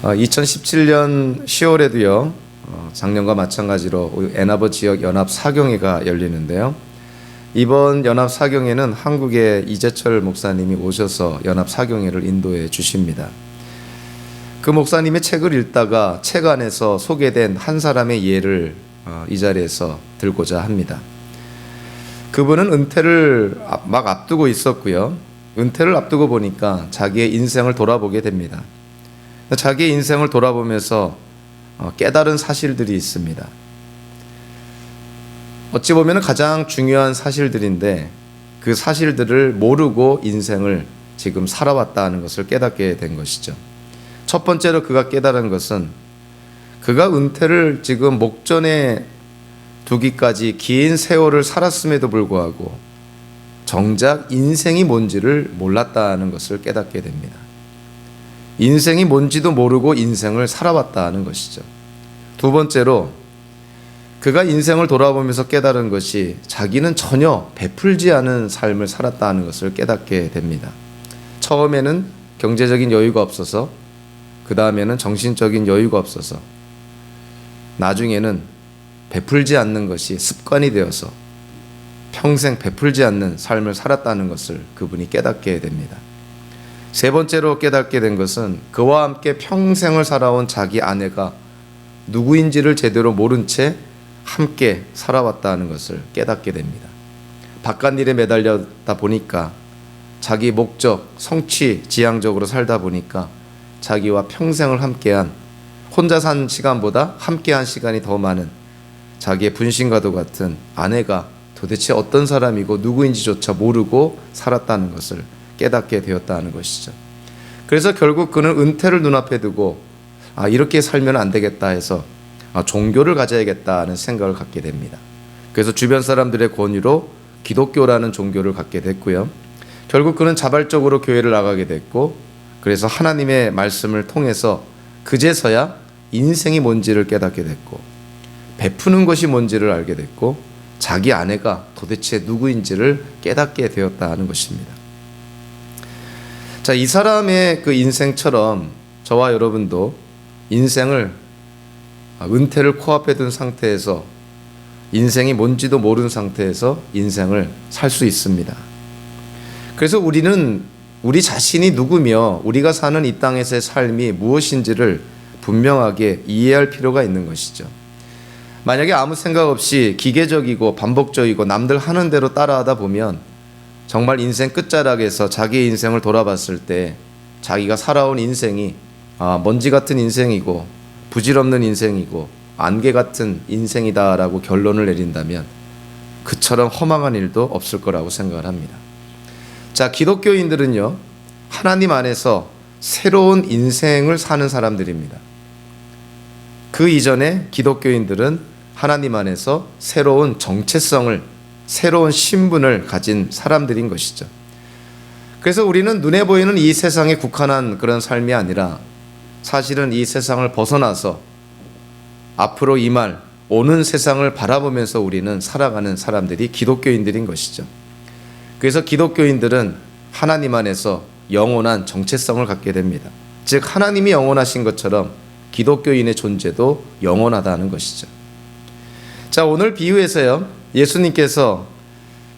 2017년 10월에도요, 작년과 마찬가지로 애나버 지역 연합 사경회가 열리는데요. 이번 연합 사경회는 한국의 이재철 목사님이 오셔서 연합 사경회를 인도해 주십니다. 그 목사님의 책을 읽다가 책 안에서 소개된 한 사람의 예를 이 자리에서 들고자 합니다. 그분은 은퇴를 막 앞두고 있었고요. 은퇴를 앞두고 보니까 자기의 인생을 돌아보게 됩니다. 자기의 인생을 돌아보면서 깨달은 사실들이 있습니다. 어찌 보면 가장 중요한 사실들인데 그 사실들을 모르고 인생을 지금 살아왔다는 것을 깨닫게 된 것이죠. 첫 번째로 그가 깨달은 것은 그가 은퇴를 지금 목전에 두기까지 긴 세월을 살았음에도 불구하고 정작 인생이 뭔지를 몰랐다는 것을 깨닫게 됩니다. 인생이 뭔지도 모르고 인생을 살아왔다는 것이죠. 두 번째로 그가 인생을 돌아보면서 깨달은 것이 자기는 전혀 베풀지 않은 삶을 살았다는 것을 깨닫게 됩니다. 처음에는 경제적인 여유가 없어서, 그 다음에는 정신적인 여유가 없어서, 나중에는 베풀지 않는 것이 습관이 되어서 평생 베풀지 않는 삶을 살았다는 것을 그분이 깨닫게 됩니다. 세 번째로 깨닫게 된 것은 그와 함께 평생을 살아온 자기 아내가 누구인지를 제대로 모른 채 함께 살아왔다는 것을 깨닫게 됩니다. 바깥일에 매달렸다 보니까 자기 목적, 성취, 지향적으로 살다 보니까 자기와 평생을 함께한, 혼자 산 시간보다 함께한 시간이 더 많은 자기의 분신과도 같은 아내가 도대체 어떤 사람이고 누구인지조차 모르고 살았다는 것을 깨닫게 되었다는 것이죠. 그래서 결국 그는 은퇴를 눈앞에 두고 이렇게 살면 안 되겠다 해서 종교를 가져야겠다는 생각을 갖게 됩니다. 그래서 주변 사람들의 권유로 기독교라는 종교를 갖게 됐고요. 결국 그는 자발적으로 교회를 나가게 됐고, 그래서 하나님의 말씀을 통해서 그제서야 인생이 뭔지를 깨닫게 됐고, 베푸는 것이 뭔지를 알게 됐고, 자기 아내가 도대체 누구인지를 깨닫게 되었다는 것입니다. 자, 이 사람의 그 인생처럼 저와 여러분도 인생을 은퇴를 코앞에 둔 상태에서, 인생이 뭔지도 모르는 상태에서 인생을 살 수 있습니다. 그래서 우리는 우리 자신이 누구며 우리가 사는 이 땅에서의 삶이 무엇인지를 분명하게 이해할 필요가 있는 것이죠. 만약에 아무 생각 없이 기계적이고 반복적이고 남들 하는 대로 따라하다 보면 정말 인생 끝자락에서 자기의 인생을 돌아봤을 때 자기가 살아온 인생이 먼지 같은 인생이고 부질없는 인생이고 안개 같은 인생이다라고 결론을 내린다면 그처럼 허망한 일도 없을 거라고 생각을 합니다. 자, 기독교인들은요, 하나님 안에서 새로운 인생을 사는 사람들입니다. 그 이전에 기독교인들은 하나님 안에서 새로운 정체성을, 새로운 신분을 가진 사람들인 것이죠. 그래서 우리는 눈에 보이는 이 세상에 국한한 그런 삶이 아니라 사실은 이 세상을 벗어나서 앞으로 임할 오는 세상을 바라보면서 우리는 살아가는 사람들이 기독교인들인 것이죠. 그래서 기독교인들은 하나님 안에서 영원한 정체성을 갖게 됩니다. 즉 하나님이 영원하신 것처럼 기독교인의 존재도 영원하다는 것이죠. 자, 오늘 비유에서요, 예수님께서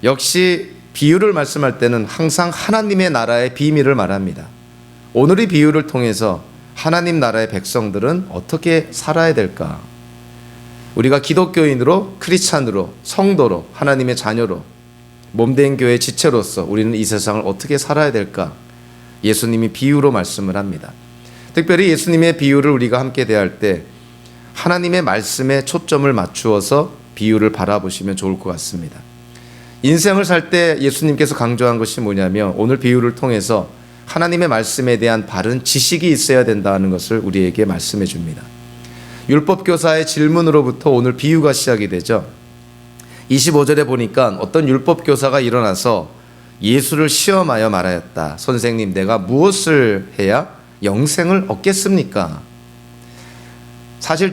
역시 비유를 말씀할 때는 항상 하나님의 나라의 비밀을 말합니다. 오늘의 비유를 통해서 하나님 나라의 백성들은 어떻게 살아야 될까? 우리가 기독교인으로, 크리스찬으로, 성도로, 하나님의 자녀로, 몸된 교회의 지체로서 우리는 이 세상을 어떻게 살아야 될까? 예수님이 비유로 말씀을 합니다. 특별히 예수님의 비유를 우리가 함께 대할 때 하나님의 말씀에 초점을 맞추어서 비유를 바라보시면 좋을 것 같습니다. 인생을 살 때 예수님께서 강조한 것이 뭐냐면 오늘 비유를 통해서 하나님의 말씀에 대한 바른 지식이 있어야 된다는 것을 우리에게 말씀해 줍니다. 율법교사의 질문으로부터 오늘 비유가 시작이 되죠. 25절에 보니까 어떤 율법교사가 일어나서 예수를 시험하여 말하였다. 선생님, 내가 무엇을 해야 영생을 얻겠습니까? 사실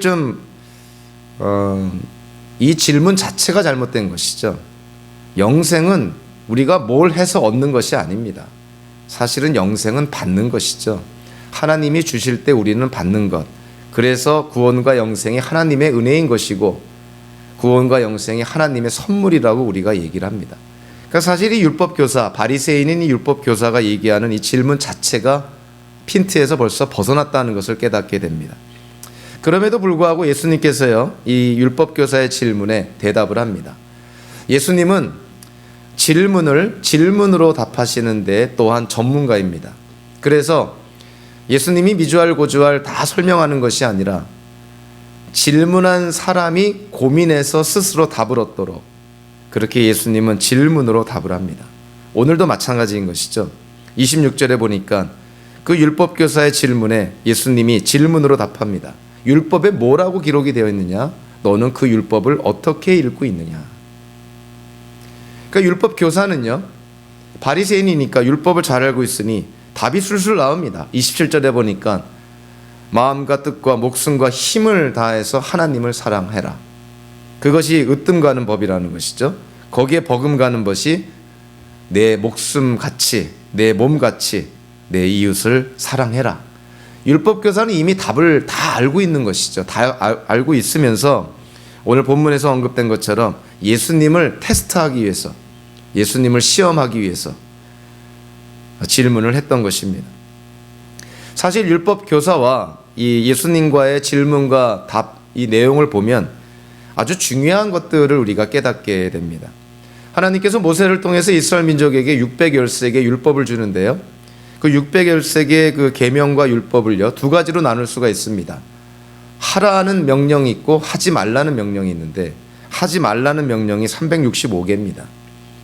이 질문 자체가 잘못된 것이죠. 영생은 우리가 뭘 해서 얻는 것이 아닙니다. 사실은 영생은 받는 것이죠. 하나님이 주실 때 우리는 받는 것. 그래서 구원과 영생이 하나님의 은혜인 것이고 구원과 영생이 하나님의 선물이라고 우리가 얘기를 합니다. 그러니까 사실 이 율법교사, 바리새인인 이 율법교사가 얘기하는 이 질문 자체가 핀트에서 벌써 벗어났다는 것을 깨닫게 됩니다. 그럼에도 불구하고 예수님께서요, 이 율법교사의 질문에 대답을 합니다. 예수님은 질문을 질문으로 답하시는데 또한 전문가입니다. 그래서 예수님이 미주알 고주알 다 설명하는 것이 아니라 질문한 사람이 고민해서 스스로 답을 얻도록 그렇게 예수님은 질문으로 답을 합니다. 오늘도 마찬가지인 것이죠. 26절에 보니까 그 율법교사의 질문에 예수님이 질문으로 답합니다. 율법에 뭐라고 기록이 되어 있느냐? 너는 그 율법을 어떻게 읽고 있느냐? 그러니까 율법교사는요, 바리새인이니까 율법을 잘 알고 있으니 답이 술술 나옵니다. 27절에 보니까 마음과 뜻과 목숨과 힘을 다해서 하나님을 사랑해라. 그것이 으뜸가는 법이라는 것이죠. 거기에 버금가는 것이 내 목숨같이, 내 몸같이 내 이웃을 사랑해라. 율법교사는 이미 답을 다 알고 있는 것이죠. 다 알고 있으면서 오늘 본문에서 언급된 것처럼 예수님을 테스트하기 위해서, 예수님을 시험하기 위해서 질문을 했던 것입니다. 사실 율법교사와 이 예수님과의 질문과 답, 이 내용을 보면 아주 중요한 것들을 우리가 깨닫게 됩니다. 하나님께서 모세를 통해서 이스라엘 민족에게 613개의 율법을 주는데요, 그 613개의 그 계명과 율법을요, 두 가지로 나눌 수가 있습니다. 하라는 명령이 있고 하지 말라는 명령이 있는데, 하지 말라는 명령이 365개입니다.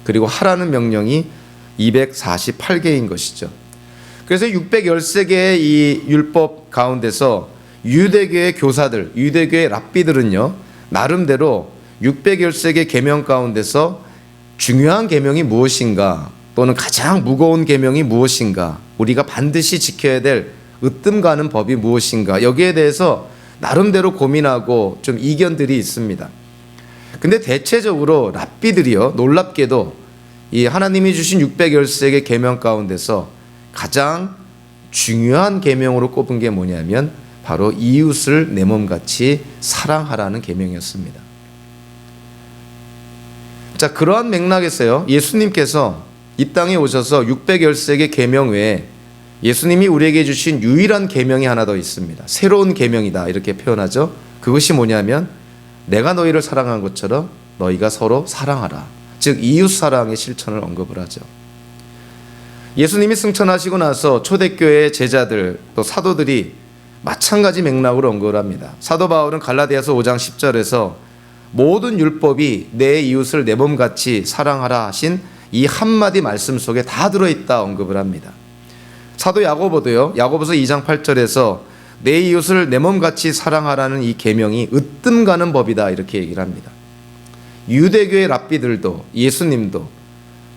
그리고 하라는 명령이 248개인 것이죠. 그래서 613개의 이 율법 가운데서 유대교의 교사들, 유대교의 랍비들은요, 나름대로 613개 계명 가운데서 중요한 계명이 무엇인가, 또는 가장 무거운 계명이 무엇인가, 우리가 반드시 지켜야 될 으뜸 가는 법이 무엇인가, 여기에 대해서 나름대로 고민하고 좀 이견들이 있습니다. 근데 대체적으로 랍비들이요, 놀랍게도 이 하나님이 주신 613개 계명 가운데서 가장 중요한 계명으로 꼽은 게 뭐냐면 바로 이웃을 내 몸같이 사랑하라는 계명이었습니다. 자, 그러한 맥락에서요, 예수님께서 이 땅에 오셔서 613개 계명 외에 예수님이 우리에게 주신 유일한 계명이 하나 더 있습니다. 새로운 계명이다, 이렇게 표현하죠. 그것이 뭐냐면 내가 너희를 사랑한 것처럼 너희가 서로 사랑하라. 즉 이웃 사랑의 실천을 언급을 하죠. 예수님이 승천하시고 나서 초대교회의 제자들 또 사도들이 마찬가지 맥락으로 언급을 합니다. 사도 바울은 갈라디아서 5장 10절에서 모든 율법이 내 이웃을 내 몸같이 사랑하라 하신 이 한마디 말씀 속에 다 들어있다 언급을 합니다. 사도 야고보도요, 야고보서 2장 8절에서 내 이웃을 내 몸같이 사랑하라는 이 계명이 으뜸 가는 법이다, 이렇게 얘기를 합니다. 유대교의 랍비들도 예수님도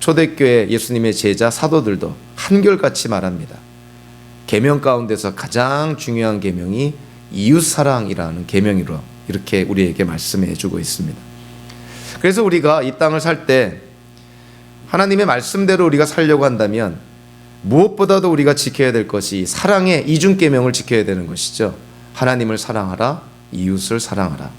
초대교회 예수님의 제자 사도들도 한결같이 말합니다. 계명 가운데서 가장 중요한 계명이 이웃 사랑이라는 계명으로 이렇게 우리에게 말씀해 주고 있습니다. 그래서 우리가 이 땅을 살 때 하나님의 말씀대로 우리가 살려고 한다면 무엇보다도 우리가 지켜야 될 것이 사랑의 이중 계명을 지켜야 되는 것이죠. 하나님을 사랑하라, 이웃을 사랑하라.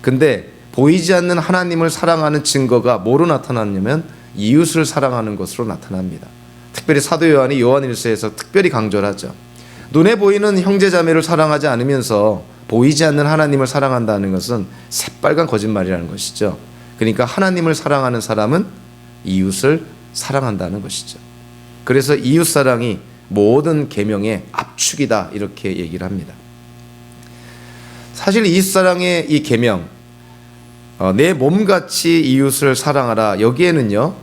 근데 보이지 않는 하나님을 사랑하는 증거가 뭐로 나타나냐면 이웃을 사랑하는 것으로 나타납니다. 특별히 사도 요한이 요한일서에서 특별히 강조를 하죠. 눈에 보이는 형제자매를 사랑하지 않으면서 보이지 않는 하나님을 사랑한다는 것은 새빨간 거짓말이라는 것이죠. 그러니까 하나님을 사랑하는 사람은 이웃을 사랑한다는 것이죠. 그래서 이웃 사랑이 모든 계명의 압축이다, 이렇게 얘기를 합니다. 사실 이웃 사랑의 이 계명, 내 몸같이 이웃을 사랑하라, 여기에는요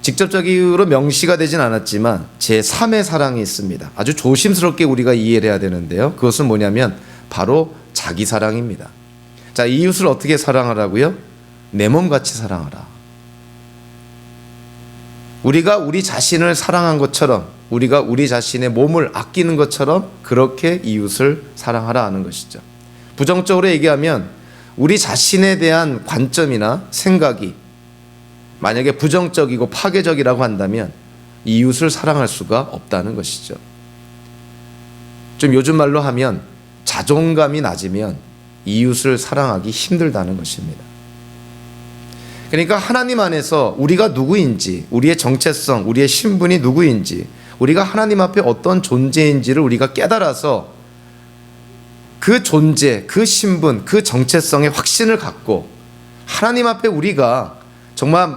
직접적으로 명시가 되진 않았지만 제3의 사랑이 있습니다. 아주 조심스럽게 우리가 이해를 해야 되는데요, 그것은 뭐냐면 바로 자기 사랑입니다. 자, 이웃을 어떻게 사랑하라고요? 내 몸같이 사랑하라. 우리가 우리 자신을 사랑한 것처럼, 우리가 우리 자신의 몸을 아끼는 것처럼 그렇게 이웃을 사랑하라 하는 것이죠. 부정적으로 얘기하면 우리 자신에 대한 관점이나 생각이 만약에 부정적이고 파괴적이라고 한다면 이웃을 사랑할 수가 없다는 것이죠. 좀 요즘 말로 하면 자존감이 낮으면 이웃을 사랑하기 힘들다는 것입니다. 그러니까 하나님 안에서 우리가 누구인지, 우리의 정체성, 우리의 신분이 누구인지, 우리가 하나님 앞에 어떤 존재인지를 우리가 깨달아서 그 존재, 그 신분, 그 정체성의 확신을 갖고 하나님 앞에 우리가 정말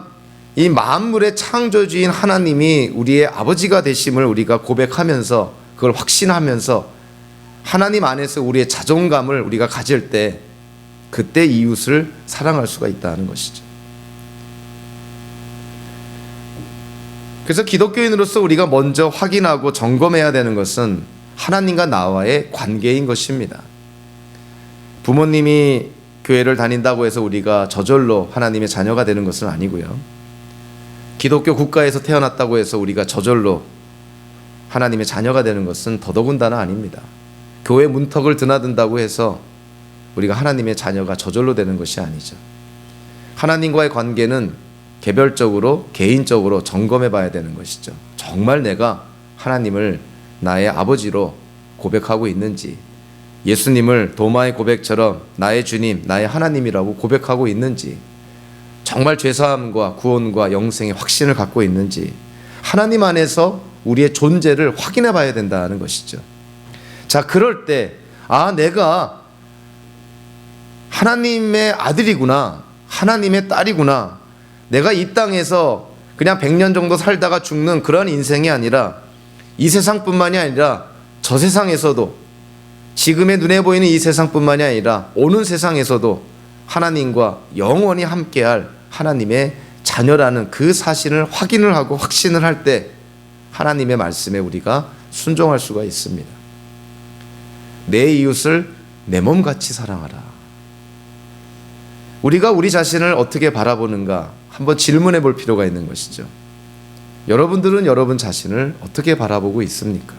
이 만물의 창조주인 하나님이 우리의 아버지가 되심을 우리가 고백하면서 그걸 확신하면서 하나님 안에서 우리의 자존감을 우리가 가질 때 그때 이웃을 사랑할 수가 있다는 것이죠. 그래서 기독교인으로서 우리가 먼저 확인하고 점검해야 되는 것은 하나님과 나와의 관계인 것입니다. 부모님이 교회를 다닌다고 해서 우리가 저절로 하나님의 자녀가 되는 것은 아니고요. 기독교 국가에서 태어났다고 해서 우리가 저절로 하나님의 자녀가 되는 것은 더더군다나 아닙니다. 교회 문턱을 드나든다고 해서 우리가 하나님의 자녀가 저절로 되는 것이 아니죠. 하나님과의 관계는 개별적으로 개인적으로 점검해 봐야 되는 것이죠. 정말 내가 하나님을 나의 아버지로 고백하고 있는지, 예수님을 도마의 고백처럼 나의 주님, 나의 하나님이라고 고백하고 있는지, 정말 죄사함과 구원과 영생의 확신을 갖고 있는지, 하나님 안에서 우리의 존재를 확인해 봐야 된다는 것이죠. 자, 그럴 때 내가 하나님의 아들이구나, 하나님의 딸이구나, 내가 이 땅에서 그냥 100년 정도 살다가 죽는 그런 인생이 아니라 이 세상뿐만이 아니라 저 세상에서도, 지금의 눈에 보이는 이 세상뿐만이 아니라 오는 세상에서도 하나님과 영원히 함께할 하나님의 자녀라는 그 사실을 확인을 하고 확신을 할 때 하나님의 말씀에 우리가 순종할 수가 있습니다. 내 이웃을 내 몸같이 사랑하라. 우리가 우리 자신을 어떻게 바라보는가 한번 질문해 볼 필요가 있는 것이죠. 여러분들은 여러분 자신을 어떻게 바라보고 있습니까?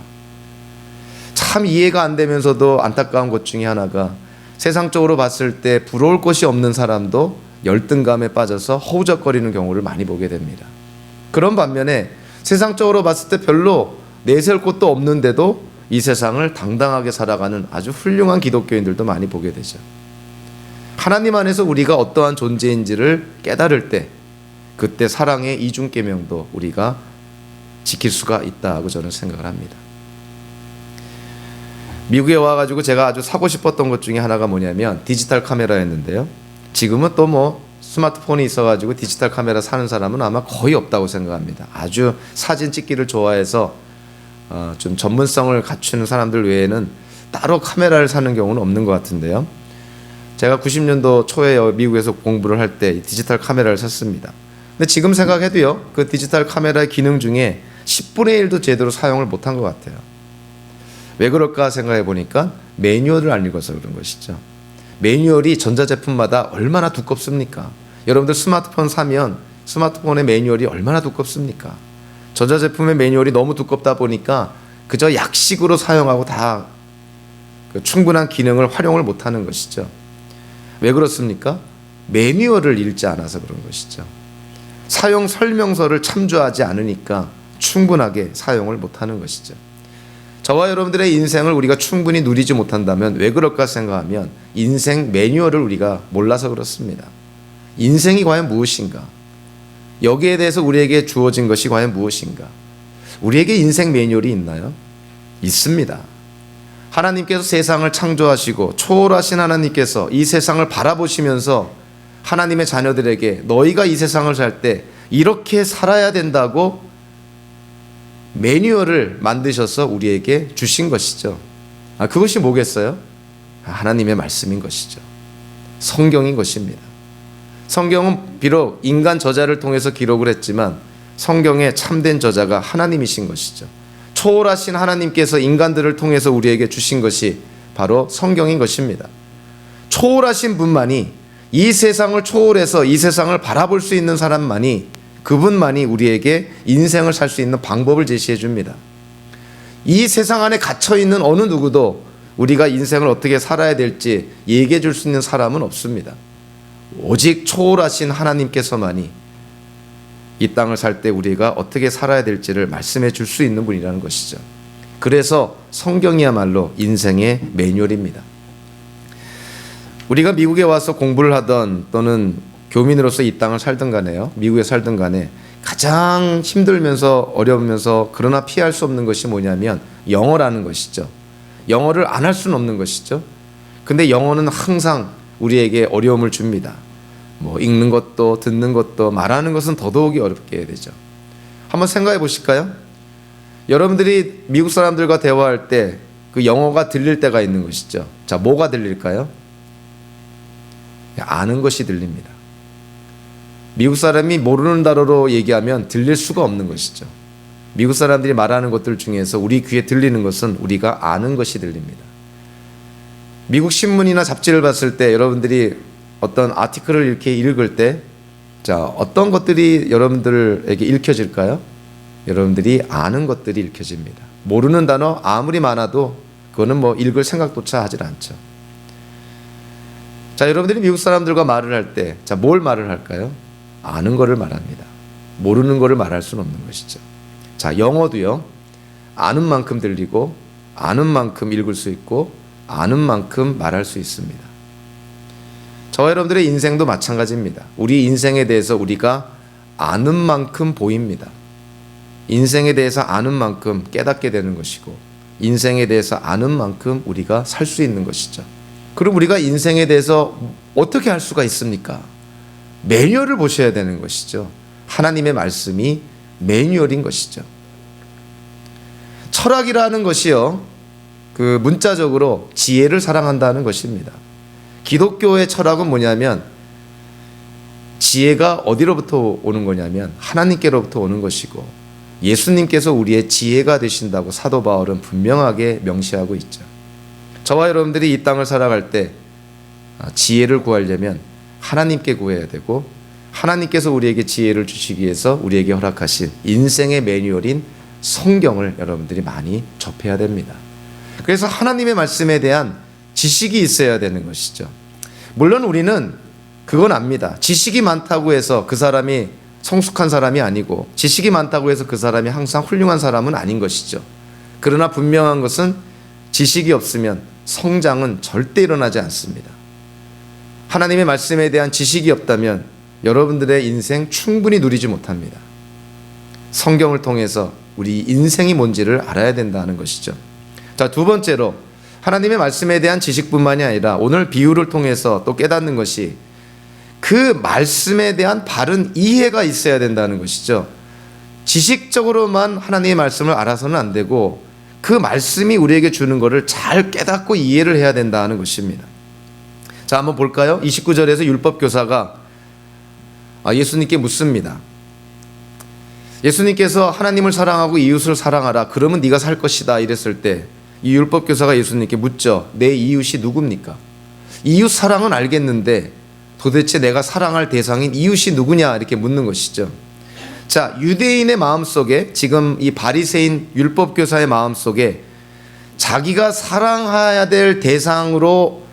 참 이해가 안 되면서도 안타까운 것 중에 하나가 세상적으로 봤을 때 부러울 것이 없는 사람도 열등감에 빠져서 허우적거리는 경우를 많이 보게 됩니다. 그런 반면에 세상적으로 봤을 때 별로 내세울 것도 없는데도 이 세상을 당당하게 살아가는 아주 훌륭한 기독교인들도 많이 보게 되죠. 하나님 안에서 우리가 어떠한 존재인지를 깨달을 때 그때 사랑의 이중계명도 우리가 지킬 수가 있다고 저는 생각을 합니다. 미국에 와가지고 제가 아주 사고 싶었던 것 중에 하나가 뭐냐면 디지털 카메라였는데요. 지금은 또 뭐 스마트폰이 있어가지고 디지털 카메라 사는 사람은 아마 거의 없다고 생각합니다. 아주 사진 찍기를 좋아해서 좀 전문성을 갖추는 사람들 외에는 따로 카메라를 사는 경우는 없는 것 같은데요. 제가 90년도 초에 미국에서 공부를 할 때 디지털 카메라를 샀습니다. 근데 지금 생각해도요, 그 디지털 카메라의 기능 중에 10분의 1도 제대로 사용을 못한 것 같아요. 왜 그럴까 생각해 보니까 매뉴얼을 안 읽어서 그런 것이죠. 매뉴얼이 전자제품마다 얼마나 두껍습니까? 여러분들 스마트폰 사면 스마트폰의 매뉴얼이 얼마나 두껍습니까? 전자제품의 매뉴얼이 너무 두껍다 보니까 그저 약식으로 사용하고 다 충분한 기능을 활용을 못하는 것이죠. 왜 그렇습니까? 매뉴얼을 읽지 않아서 그런 것이죠. 사용 설명서를 참조하지 않으니까 충분하게 사용을 못하는 것이죠. 저와 여러분들의 인생을 우리가 충분히 누리지 못한다면 왜 그럴까 생각하면 인생 매뉴얼을 우리가 몰라서 그렇습니다. 인생이 과연 무엇인가? 여기에 대해서 우리에게 주어진 것이 과연 무엇인가? 우리에게 인생 매뉴얼이 있나요? 있습니다. 하나님께서 세상을 창조하시고 초월하신 하나님께서 이 세상을 바라보시면서 하나님의 자녀들에게 너희가 이 세상을 살 때 이렇게 살아야 된다고 매뉴얼을 만드셔서 우리에게 주신 것이죠. 그것이 뭐겠어요? 하나님의 말씀인 것이죠. 성경인 것입니다. 성경은 비록 인간 저자를 통해서 기록을 했지만 성경의 참된 저자가 하나님이신 것이죠. 초월하신 하나님께서 인간들을 통해서 우리에게 주신 것이 바로 성경인 것입니다. 초월하신 분만이, 이 세상을 초월해서 이 세상을 바라볼 수 있는 사람만이, 그분만이 우리에게 인생을 살 수 있는 방법을 제시해 줍니다. 이 세상 안에 갇혀 있는 어느 누구도 우리가 인생을 어떻게 살아야 될지 얘기해 줄 수 있는 사람은 없습니다. 오직 초월하신 하나님께서만이 이 땅을 살 때 우리가 어떻게 살아야 될지를 말씀해 줄 수 있는 분이라는 것이죠. 그래서 성경이야말로 인생의 매뉴얼입니다. 우리가 미국에 와서 공부를 하던 또는 교민으로서 이 땅을 살든 간에요, 미국에 살든 간에 가장 힘들면서 어려우면서 그러나 피할 수 없는 것이 뭐냐면 영어라는 것이죠. 영어를 안 할 수는 없는 것이죠. 근데 영어는 항상 우리에게 어려움을 줍니다. 뭐 읽는 것도 듣는 것도 말하는 것은 더더욱이 어렵게 되죠. 한번 생각해 보실까요? 여러분들이 미국 사람들과 대화할 때 그 영어가 들릴 때가 있는 것이죠. 자, 뭐가 들릴까요? 아는 것이 들립니다. 미국 사람이 모르는 단어로 얘기하면 들릴 수가 없는 것이죠. 미국 사람들이 말하는 것들 중에서 우리 귀에 들리는 것은 우리가 아는 것이 들립니다. 미국 신문이나 잡지를 봤을 때 여러분들이 어떤 아티클을 이렇게 읽을 때, 자, 어떤 것들이 여러분들에게 읽혀질까요? 여러분들이 아는 것들이 읽혀집니다. 모르는 단어 아무리 많아도 그거는 뭐 읽을 생각조차 하질 않죠. 자, 여러분들이 미국 사람들과 말을 할 때, 자, 뭘 말을 할까요? 아는 거를 말합니다. 모르는 거를 말할 수는 없는 것이죠. 자, 영어도요, 아는 만큼 들리고 아는 만큼 읽을 수 있고 아는 만큼 말할 수 있습니다. 저와 여러분들의 인생도 마찬가지입니다. 우리 인생에 대해서 우리가 아는 만큼 보입니다. 인생에 대해서 아는 만큼 깨닫게 되는 것이고, 인생에 대해서 아는 만큼 우리가 살 수 있는 것이죠. 그럼 우리가 인생에 대해서 어떻게 할 수가 있습니까? 매뉴얼을 보셔야 되는 것이죠. 하나님의 말씀이 매뉴얼인 것이죠. 철학이라는 것이요, 그 문자적으로 지혜를 사랑한다는 것입니다. 기독교의 철학은 뭐냐면 지혜가 어디로부터 오는 거냐면 하나님께로부터 오는 것이고, 예수님께서 우리의 지혜가 되신다고 사도 바울은 분명하게 명시하고 있죠. 저와 여러분들이 이 땅을 살아갈 때 지혜를 구하려면 하나님께 구해야 되고, 하나님께서 우리에게 지혜를 주시기 위해서 우리에게 허락하신 인생의 매뉴얼인 성경을 여러분들이 많이 접해야 됩니다. 그래서 하나님의 말씀에 대한 지식이 있어야 되는 것이죠. 물론 우리는 그건 압니다. 지식이 많다고 해서 그 사람이 성숙한 사람이 아니고, 지식이 많다고 해서 그 사람이 항상 훌륭한 사람은 아닌 것이죠. 그러나 분명한 것은 지식이 없으면 성장은 절대 일어나지 않습니다. 하나님의 말씀에 대한 지식이 없다면 여러분들의 인생 충분히 누리지 못합니다. 성경을 통해서 우리 인생이 뭔지를 알아야 된다는 것이죠. 자, 두 번째로 하나님의 말씀에 대한 지식뿐만이 아니라 오늘 비유를 통해서 또 깨닫는 것이 그 말씀에 대한 바른 이해가 있어야 된다는 것이죠. 지식적으로만 하나님의 말씀을 알아서는 안 되고 그 말씀이 우리에게 주는 것을 잘 깨닫고 이해를 해야 된다는 것입니다. 자, 한번 볼까요? 29절에서 율법교사가 예수님께 묻습니다. 예수님께서 하나님을 사랑하고 이웃을 사랑하라, 그러면 네가 살 것이다 이랬을 때 이 율법교사가 예수님께 묻죠. 내 이웃이 누굽니까? 이웃 사랑은 알겠는데 도대체 내가 사랑할 대상인 이웃이 누구냐 이렇게 묻는 것이죠. 자, 유대인의 마음속에, 지금 이 바리새인 율법교사의 마음속에 자기가 사랑해야 될 대상으로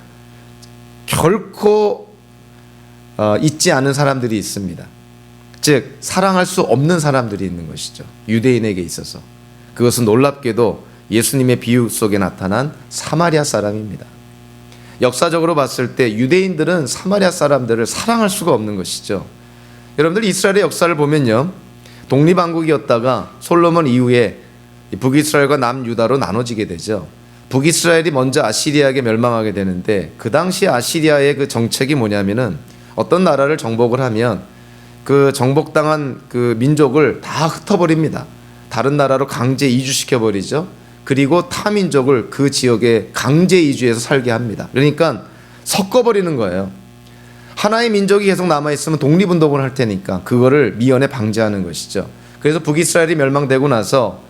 결코 있지 않은 사람들이 있습니다. 즉 사랑할 수 없는 사람들이 있는 것이죠. 유대인에게 있어서. 그것은 놀랍게도 예수님의 비유 속에 나타난 사마리아 사람입니다. 역사적으로 봤을 때 유대인들은 사마리아 사람들을 사랑할 수가 없는 것이죠. 여러분들 이스라엘의 역사를 보면요, 독립왕국이었다가 솔로몬 이후에 북이스라엘과 남유다로 나눠지게 되죠. 북이스라엘이 먼저 아시리아에게 멸망하게 되는데, 그 당시 아시리아의 그 정책이 뭐냐면은 어떤 나라를 정복을 하면 그 정복당한 그 민족을 다 흩어버립니다. 다른 나라로 강제 이주시켜버리죠. 그리고 타민족을 그 지역에 강제 이주해서 살게 합니다. 그러니까 섞어버리는 거예요. 하나의 민족이 계속 남아있으면 독립운동을 할 테니까 그거를 미연에 방지하는 것이죠. 그래서 북이스라엘이 멸망되고 나서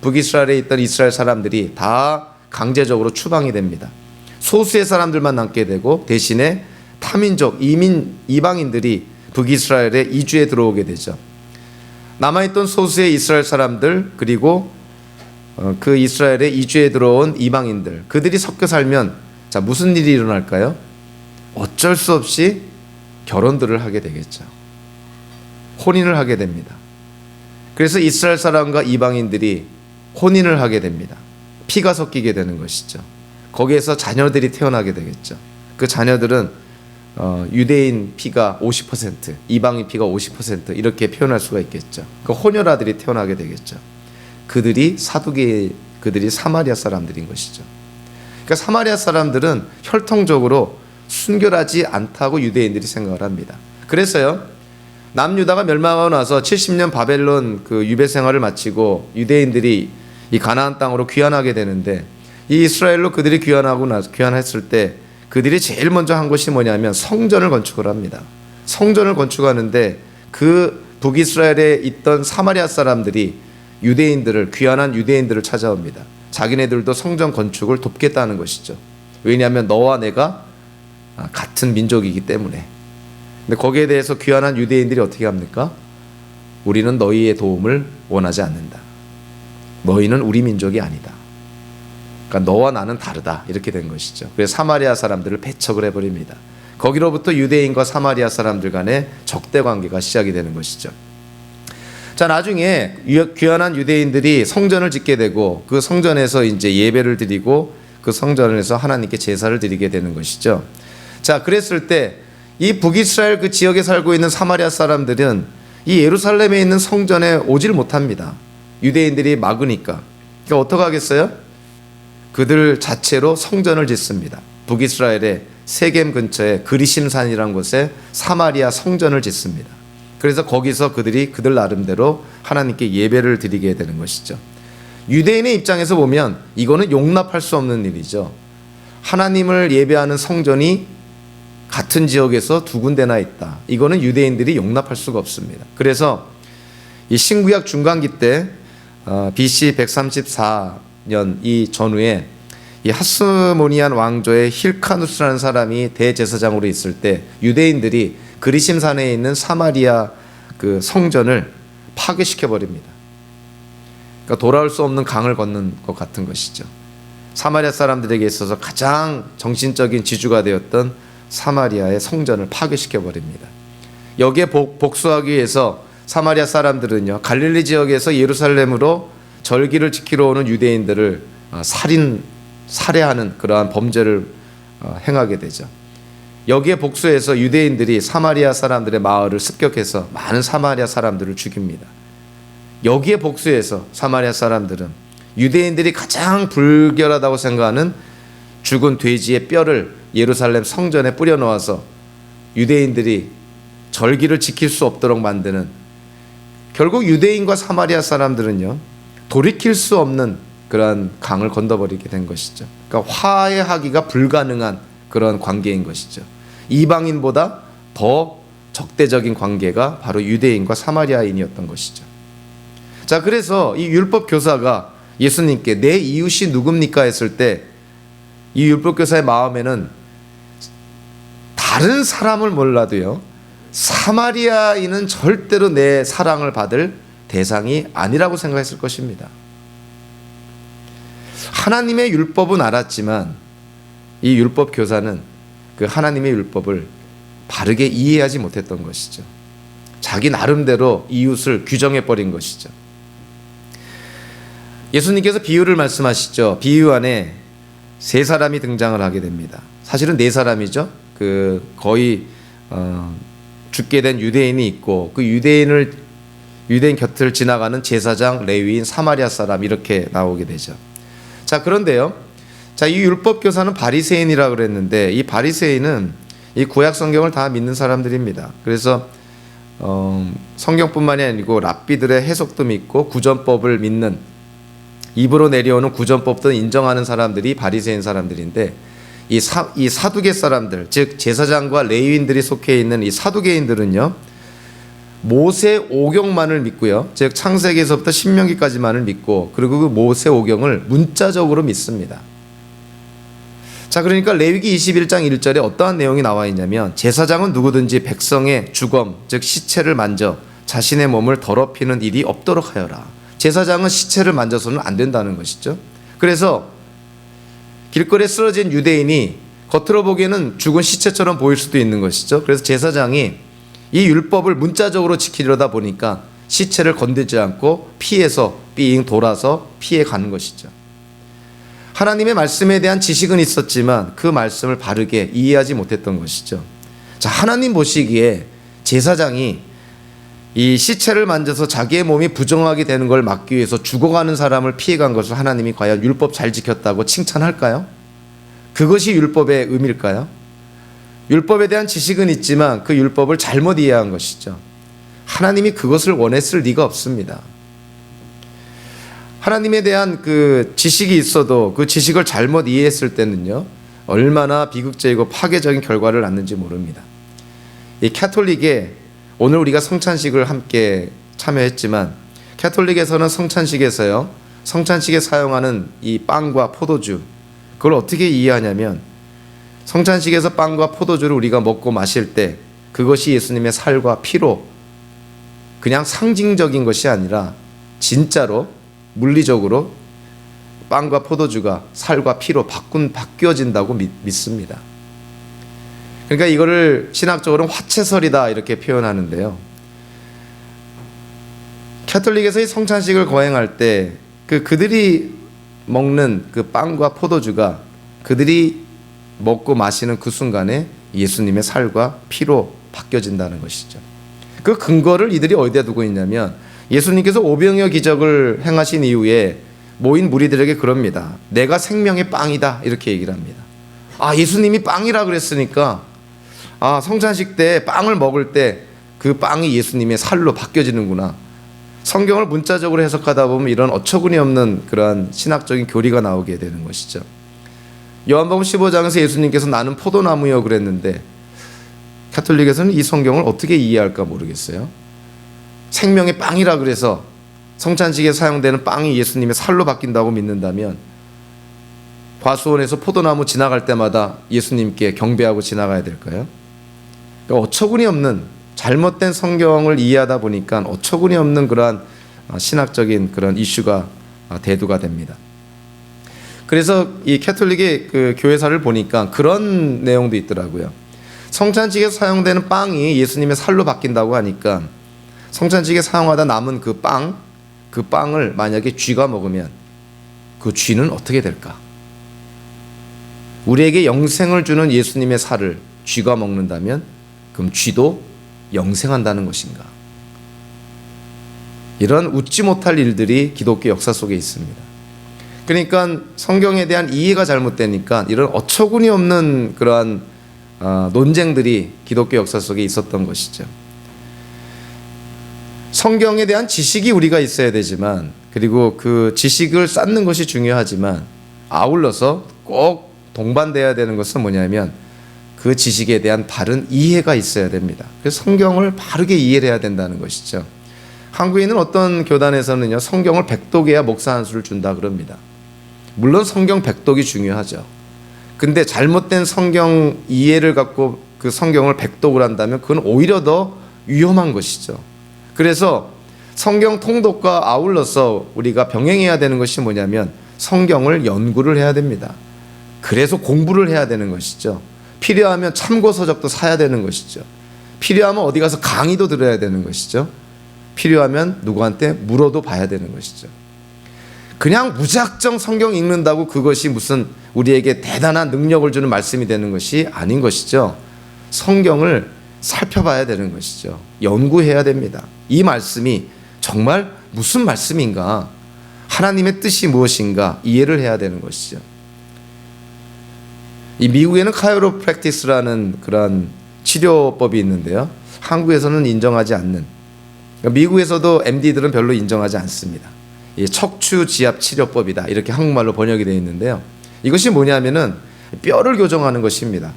북이스라엘에 있던 이스라엘 사람들이 다 강제적으로 추방이 됩니다. 소수의 사람들만 남게 되고, 대신에 타민족, 이방인들이 북이스라엘에 이주해 들어오게 되죠. 남아있던 소수의 이스라엘 사람들, 그리고 그 이스라엘에 이주해 들어온 이방인들, 그들이 섞여 살면 자, 무슨 일이 일어날까요? 어쩔 수 없이 결혼들을 하게 되겠죠. 혼인을 하게 됩니다. 그래서 이스라엘 사람과 이방인들이 혼인을 하게 됩니다. 피가 섞이게 되는 것이죠. 거기에서 자녀들이 태어나게 되겠죠. 그 자녀들은 유대인 피가 50%, 이방인 피가 50% 이렇게 표현할 수가 있겠죠. 그 혼혈아들이 태어나게 되겠죠. 그들이 그들이 사마리아 사람들인 것이죠. 그러니까 사마리아 사람들은 혈통적으로 순결하지 않다고 유대인들이 생각을 합니다. 그래서요, 남유다가 멸망하고 나서 70년 바벨론 그 유배 생활을 마치고 유대인들이 이 가나안 땅으로 귀환하게 되는데, 이 이스라엘로 그들이 귀환했을 때 그들이 제일 먼저 한 것이 뭐냐면 성전을 건축을 합니다. 성전을 건축하는데 그 북이스라엘에 있던 사마리아 사람들이 귀환한 유대인들을 찾아옵니다. 자기네들도 성전 건축을 돕겠다는 것이죠. 왜냐하면 너와 내가 같은 민족이기 때문에. 근데 거기에 대해서 귀환한 유대인들이 어떻게 합니까? 우리는 너희의 도움을 원하지 않는다. 너희는 우리 민족이 아니다. 그러니까 너와 나는 다르다. 이렇게 된 것이죠. 그래서 사마리아 사람들을 배척을 해버립니다. 거기로부터 유대인과 사마리아 사람들 간의 적대 관계가 시작이 되는 것이죠. 자, 나중에 귀환한 유대인들이 성전을 짓게 되고 그 성전에서 이제 예배를 드리고 그 성전에서 하나님께 제사를 드리게 되는 것이죠. 자, 그랬을 때 이 북이스라엘 그 지역에 살고 있는 사마리아 사람들은 이 예루살렘에 있는 성전에 오질 못합니다. 유대인들이 막으니까. 그러니까 어떻게 하겠어요? 그들 자체로 성전을 짓습니다. 북이스라엘의 세겜 근처에 그리심산이라는 곳에 사마리아 성전을 짓습니다. 그래서 거기서 그들이 그들 나름대로 하나님께 예배를 드리게 되는 것이죠. 유대인의 입장에서 보면 이거는 용납할 수 없는 일이죠. 하나님을 예배하는 성전이 같은 지역에서 두 군데나 있다. 이거는 유대인들이 용납할 수가 없습니다. 그래서 이 신구약 중간기 때 BC 134년 이 전후에 이 하스모니안 왕조의 힐카누스라는 사람이 대제사장으로 있을 때 유대인들이 그리심산에 있는 사마리아 그 성전을 파괴시켜 버립니다. 그러니까 돌아올 수 없는 강을 건넌 것 같은 것이죠. 사마리아 사람들에게 있어서 가장 정신적인 지주가 되었던 사마리아의 성전을 파괴시켜 버립니다. 여기에 복수하기 위해서 사마리아 사람들은요, 갈릴리 지역에서 예루살렘으로 절기를 지키러 오는 유대인들을 살해하는 그러한 범죄를 행하게 되죠. 여기에 복수해서 유대인들이 사마리아 사람들의 마을을 습격해서 많은 사마리아 사람들을 죽입니다. 여기에 복수해서 사마리아 사람들은 유대인들이 가장 불결하다고 생각하는 죽은 돼지의 뼈를 예루살렘 성전에 뿌려 놓아서 유대인들이 절기를 지킬 수 없도록 만드는, 결국 유대인과 사마리아 사람들은요, 돌이킬 수 없는 그러한 강을 건너버리게 된 것이죠. 그러니까 화해하기가 불가능한 그런 관계인 것이죠. 이방인보다 더 적대적인 관계가 바로 유대인과 사마리아인이었던 것이죠. 자, 그래서 이 율법 교사가 예수님께 내 이웃이 누굽니까 했을 때 이 율법 교사의 마음에는 다른 사람을 몰라도요, 사마리아인은 절대로 내 사랑을 받을 대상이 아니라고 생각했을 것입니다. 하나님의 율법은 알았지만 이 율법 교사는 그 하나님의 율법을 바르게 이해하지 못했던 것이죠. 자기 나름대로 이웃을 규정해 버린 것이죠. 예수님께서 비유를 말씀하시죠. 비유 안에 세 사람이 등장을 하게 됩니다. 사실은 네 사람이죠. 그 거의 죽게 된 유대인이 있고 그 유대인 곁을 지나가는 제사장, 레위인, 사마리아 사람 이렇게 나오게 되죠. 자, 그런데요. 자, 이 율법 교사는 바리새인이라고 그랬는데 이 바리새인은 이 구약 성경을 다 믿는 사람들입니다. 그래서 성경뿐만이 아니고 랍비들의 해석도 믿고 구전법을 믿는, 입으로 내려오는 구전법도 인정하는 사람들이 바리새인 사람들인데 이 사두개 사람들, 즉 제사장과 레위인들이 속해 있는 이 사두개인들은요, 모세 오경만을 믿고요, 즉 창세기에서부터 신명기까지만을 믿고 그리고 그 모세 오경을 문자적으로 믿습니다. 자, 그러니까 레위기 21장 1절에 어떠한 내용이 나와 있냐면 제사장은 누구든지 백성의 주검, 즉 시체를 만져 자신의 몸을 더럽히는 일이 없도록 하여라. 제사장은 시체를 만져서는 안 된다는 것이죠. 그래서 길거리에 쓰러진 유대인이 겉으로 보기에는 죽은 시체처럼 보일 수도 있는 것이죠. 그래서 제사장이 이 율법을 문자적으로 지키려다 보니까 시체를 건들지 않고 피해서 삥 돌아서 피해 가는 것이죠. 하나님의 말씀에 대한 지식은 있었지만 그 말씀을 바르게 이해하지 못했던 것이죠. 자, 하나님 보시기에 제사장이 이 시체를 만져서 자기의 몸이 부정하게 되는 걸 막기 위해서 죽어가는 사람을 피해간 것을 하나님이 과연 율법 잘 지켰다고 칭찬할까요? 그것이 율법의 의미일까요? 율법에 대한 지식은 있지만 그 율법을 잘못 이해한 것이죠. 하나님이 그것을 원했을 리가 없습니다. 하나님에 대한 그 지식이 있어도 그 지식을 잘못 이해했을 때는요, 얼마나 비극적이고 파괴적인 결과를 낳는지 모릅니다. 이 캐톨릭에 오늘 우리가 성찬식을 함께 참여했지만, 캐톨릭에서는 성찬식에서요, 성찬식에 사용하는 이 빵과 포도주, 그걸 어떻게 이해하냐면, 성찬식에서 빵과 포도주를 우리가 먹고 마실 때 그것이 예수님의 살과 피로, 그냥 상징적인 것이 아니라 진짜로 물리적으로 빵과 포도주가 살과 피로 바뀌어진다고 믿습니다. 그러니까 이거를 신학적으로는 화채설이다 이렇게 표현하는데요. 캐톨릭에서의 성찬식을 거행할 때 그들이 먹는 그 빵과 포도주가 그들이 먹고 마시는 그 순간에 예수님의 살과 피로 바뀌어진다는 것이죠. 그 근거를 이들이 어디다 두고 있냐면, 예수님께서 오병이어 기적을 행하신 이후에 모인 무리들에게 그럽니다. 내가 생명의 빵이다 이렇게 얘기를 합니다. 아, 예수님이 빵이라 그랬으니까 성찬식 때 빵을 먹을 때 그 빵이 예수님의 살로 바뀌어지는구나. 성경을 문자적으로 해석하다 보면 이런 어처구니 없는 그러한 신학적인 교리가 나오게 되는 것이죠. 요한복음 15장에서 예수님께서 나는 포도나무여 그랬는데, 가톨릭에서는 이 성경을 어떻게 이해할까 모르겠어요. 생명의 빵이라 그래서 성찬식에 사용되는 빵이 예수님의 살로 바뀐다고 믿는다면, 과수원에서 포도나무 지나갈 때마다 예수님께 경배하고 지나가야 될까요? 그러니까 어처구니 없는 잘못된 성경을 이해하다 보니까 어처구니 없는 그러한 신학적인 그런 이슈가 대두가 됩니다. 그래서 이 캐톨릭의 그 교회사를 보니까 그런 내용도 있더라고요. 성찬식에 사용되는 빵이 예수님의 살로 바뀐다고 하니까 성찬식에 사용하다 남은 그 빵을 만약에 쥐가 먹으면 그 쥐는 어떻게 될까? 우리에게 영생을 주는 예수님의 살을 쥐가 먹는다면 그럼 쥐도 영생한다는 것인가? 이런 웃지 못할 일들이 기독교 역사 속에 있습니다. 그러니까 성경에 대한 이해가 잘못되니까 이런 어처구니 없는 그러한 논쟁들이 기독교 역사 속에 있었던 것이죠. 성경에 대한 지식이 우리가 있어야 되지만, 그리고 그 지식을 쌓는 것이 중요하지만 아울러서 꼭 동반돼야 되는 것은 뭐냐면 그 지식에 대한 바른 이해가 있어야 됩니다. 그래서 성경을 바르게 이해를 해야 된다는 것이죠. 한국에 있는 어떤 교단에서는요, 성경을 100독에야 목사 한 수를 준다 그럽니다. 물론 성경 100독이 중요하죠. 근데 잘못된 성경 이해를 갖고 그 성경을 100독을 한다면 그건 오히려 더 위험한 것이죠. 그래서 성경 통독과 아울러서 우리가 병행해야 되는 것이 뭐냐면 성경을 연구를 해야 됩니다. 그래서 공부를 해야 되는 것이죠. 필요하면 참고서적도 사야 되는 것이죠. 필요하면 어디 가서 강의도 들어야 되는 것이죠. 필요하면 누구한테 물어도 봐야 되는 것이죠. 그냥 무작정 성경 읽는다고 그것이 무슨 우리에게 대단한 능력을 주는 말씀이 되는 것이 아닌 것이죠. 성경을 살펴봐야 되는 것이죠. 연구해야 됩니다. 이 말씀이 정말 무슨 말씀인가, 하나님의 뜻이 무엇인가 이해를 해야 되는 것이죠. 이 미국에는 카이로프랙티스라는 그런 치료법이 있는데요, 한국에서는 인정하지 않는, 미국에서도 MD들은 별로 인정하지 않습니다. 척추지압 치료법이다 이렇게 한국말로 번역이 되어 있는데요, 이것이 뭐냐면은 뼈를 교정하는 것입니다.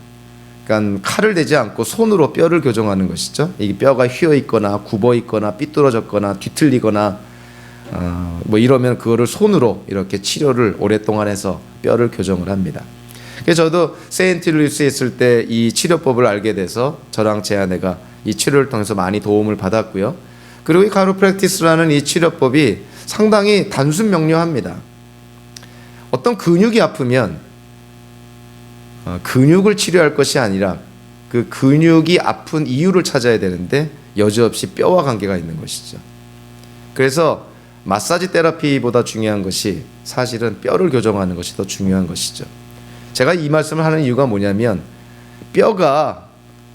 그러니까 칼을 대지 않고 손으로 뼈를 교정하는 것이죠. 이 뼈가 휘어 있거나 굽어 있거나 삐뚤어졌거나 뒤틀리거나 뭐 이러면 그거를 손으로 이렇게 치료를 오랫동안 해서 뼈를 교정을 합니다. 그래서 저도 세인트루이스에 있을 때 이 치료법을 알게 돼서 저랑 제 아내가 이 치료를 통해서 많이 도움을 받았고요. 그리고 이 카이로프랙티스라는 이 치료법이 상당히 단순 명료합니다. 어떤 근육이 아프면 근육을 치료할 것이 아니라 그 근육이 아픈 이유를 찾아야 되는데 여지없이 뼈와 관계가 있는 것이죠. 그래서 마사지 테라피보다 중요한 것이 사실은 뼈를 교정하는 것이 더 중요한 것이죠. 제가 이 말씀을 하는 이유가 뭐냐면 뼈가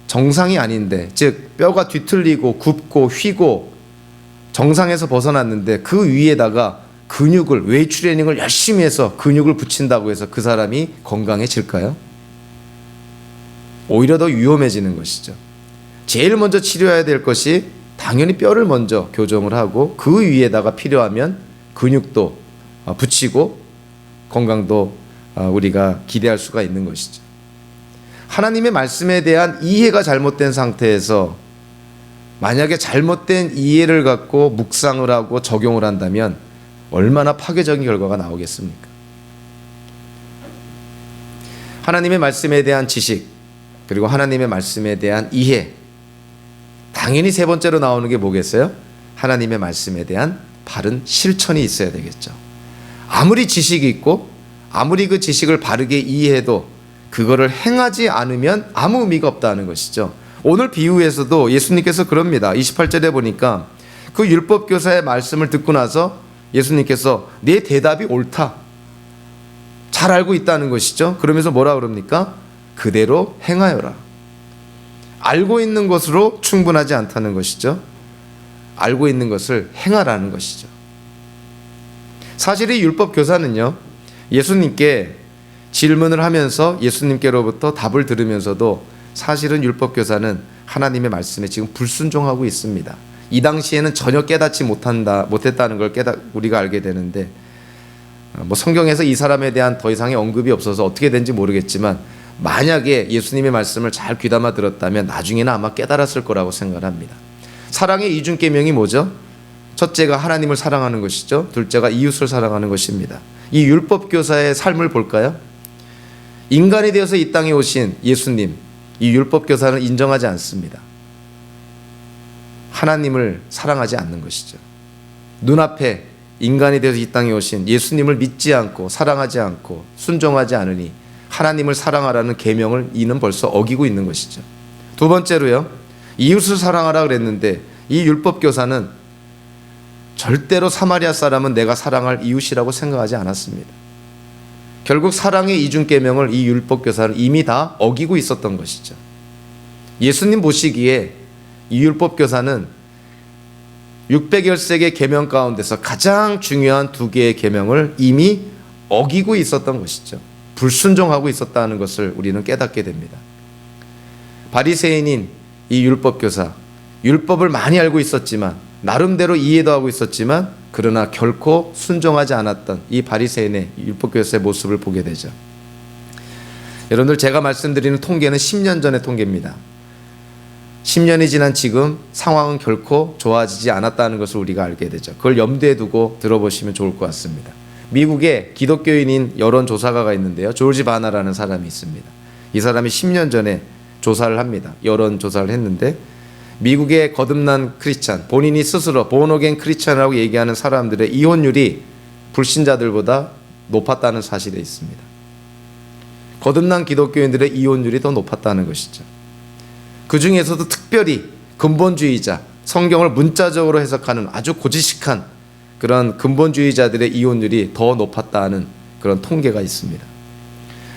정상이 아닌데, 즉 뼈가 뒤틀리고 굽고 휘고 정상에서 벗어났는데 그 위에다가 근육을, 웨이트 트레이닝을 열심히 해서 근육을 붙인다고 해서 그 사람이 건강해질까요? 오히려 더 위험해지는 것이죠. 제일 먼저 치료해야 될 것이 당연히 뼈를 먼저 교정을 하고 그 위에다가 필요하면 근육도 붙이고 건강도 우리가 기대할 수가 있는 것이죠. 하나님의 말씀에 대한 이해가 잘못된 상태에서 만약에 잘못된 이해를 갖고 묵상을 하고 적용을 한다면 얼마나 파괴적인 결과가 나오겠습니까? 하나님의 말씀에 대한 지식, 그리고 하나님의 말씀에 대한 이해, 당연히 세 번째로 나오는 게 뭐겠어요? 하나님의 말씀에 대한 바른 실천이 있어야 되겠죠. 아무리 지식이 있고 아무리 그 지식을 바르게 이해해도 그거를 행하지 않으면 아무 의미가 없다는 것이죠. 오늘 비유에서도 예수님께서 그럽니다. 28절에 보니까 그 율법교사의 말씀을 듣고 나서 예수님께서 내 대답이 옳다, 잘 알고 있다는 것이죠. 그러면서 뭐라 그럽니까? 그대로 행하여라. 알고 있는 것으로 충분하지 않다는 것이죠. 알고 있는 것을 행하라는 것이죠. 사실 이 율법교사는요, 예수님께 질문을 하면서 예수님께로부터 답을 들으면서도 사실은 율법교사는 하나님의 말씀에 지금 불순종하고 있습니다. 이 당시에는 전혀 깨닫지 못했다는 걸 우리가 알게 되는데, 성경에서 이 사람에 대한 더 이상의 언급이 없어서 어떻게 된지 모르겠지만 만약에 예수님의 말씀을 잘 귀담아 들었다면 나중에는 아마 깨달았을 거라고 생각을 합니다. 사랑의 이중 계명이 뭐죠? 첫째가 하나님을 사랑하는 것이죠. 둘째가 이웃을 사랑하는 것입니다. 이 율법교사의 삶을 볼까요? 인간이 되어서 이 땅에 오신 예수님, 이 율법교사는 인정하지 않습니다. 하나님을 사랑하지 않는 것이죠. 눈앞에 인간이 되어서 이 땅에 오신 예수님을 믿지 않고 사랑하지 않고 순종하지 않으니 하나님을 사랑하라는 계명을 이는 벌써 어기고 있는 것이죠. 두 번째로요, 이웃을 사랑하라 그랬는데 이 율법교사는 절대로 사마리아 사람은 내가 사랑할 이웃이라고 생각하지 않았습니다. 결국 사랑의 이중 계명을 이 율법교사는 이미 다 어기고 있었던 것이죠. 예수님 보시기에 이 율법교사는 600여 계명 가운데서 가장 중요한 두 개의 계명을 이미 어기고 있었던 것이죠. 불순종하고 있었다는 것을 우리는 깨닫게 됩니다. 바리새인인 이 율법교사, 율법을 많이 알고 있었지만 나름대로 이해도 하고 있었지만 그러나 결코 순종하지 않았던 이 바리새인의 율법교사의 모습을 보게 되죠. 여러분들, 제가 말씀드리는 통계는 10년 전의 통계입니다. 10년이 지난 지금 상황은 결코 좋아지지 않았다는 것을 우리가 알게 되죠. 그걸 염두에 두고 들어보시면 좋을 것 같습니다. 미국에 기독교인인 여론조사가가 있는데요, 조지 바나라는 사람이 있습니다. 이 사람이 10년 전에 조사를 합니다. 여론조사를 했는데 미국의 거듭난 크리스찬, 본인이 스스로 본어게인 크리스찬이라고 얘기하는 사람들의 이혼율이 불신자들보다 높았다는 사실에 있습니다. 거듭난 기독교인들의 이혼율이 더 높았다는 것이죠. 그 중에서도 특별히 근본주의자, 성경을 문자적으로 해석하는 아주 고지식한 그런 근본주의자들의 이혼율이 더 높았다는 그런 통계가 있습니다.